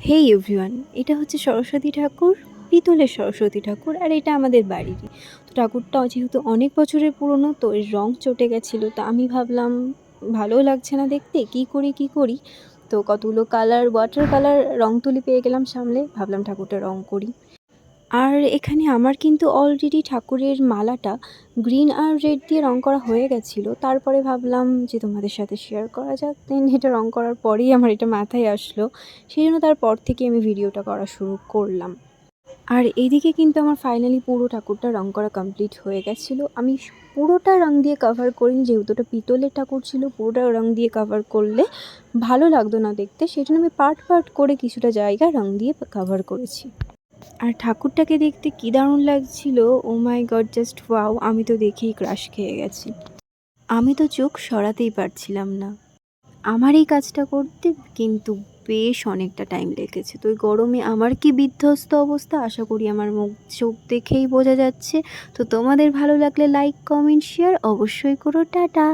হেই everyone, এটা হচ্ছে সরস্বতী ঠাকুর, পিতলের সরস্বতী ঠাকুর। আর এটা আমাদের বাড়িরই। তো ঠাকুরটা যেহেতু অনেক বছরের পুরনো, তো এর রং চটে গেছিলো। তো আমি ভাবলাম ভালো লাগছে না দেখতে, কি করি। তো কতগুলো কালার, ওয়াটার কালার রং তুলি পেয়ে গেলাম সামনে, ভাবলাম ঠাকুরটা রং করি। আর এখানে আমার কিন্তু অলরেডি ঠাকুরের মালাটা গ্রিন আর রেড দিয়ে রং করা হয়ে গেছিলো। তারপরে ভাবলাম যে তোমাদের সাথে শেয়ার করা যাক। দেন এটা রং করার পরেই আমার এটা মাথায় আসলো, সেই জন্য তারপর থেকে আমি ভিডিওটা করা শুরু করলাম। আর এইদিকে কিন্তু আমার ফাইনালি পুরো ঠাকুরটা রং করা কমপ্লিট হয়ে গেছিলো। আমি পুরোটা রং দিয়ে কভার করিনি, যেহেতু ওটা পিতলের ঠাকুর ছিল। পুরোটা রং দিয়ে কভার করলে ভালো লাগতো না দেখতে, সেই জন্য আমি পার্ট করে কিছুটা জায়গা রং দিয়ে কভার করেছি। আর ঠাকুরটাকে দেখতে কী দারুণ লাগছিল! ও মাই গড, জাস্ট ওয়াও! আমি তো দেখেই ক্রাশ খেয়ে গেছি। আমি তো চোখ সরাতেই পারছিলাম না। আমার এই কাজটা করতে কিন্তু বেশ অনেকটা টাইম লেগেছে। তো ওই গরমে আমার কি বিধ্বস্ত অবস্থা, আশা করি আমার মুখ চোখ দেখেই বোঝা যাচ্ছে। তো তোমাদের ভালো লাগলে লাইক, কমেন্ট, শেয়ার অবশ্যই করো। টাটা।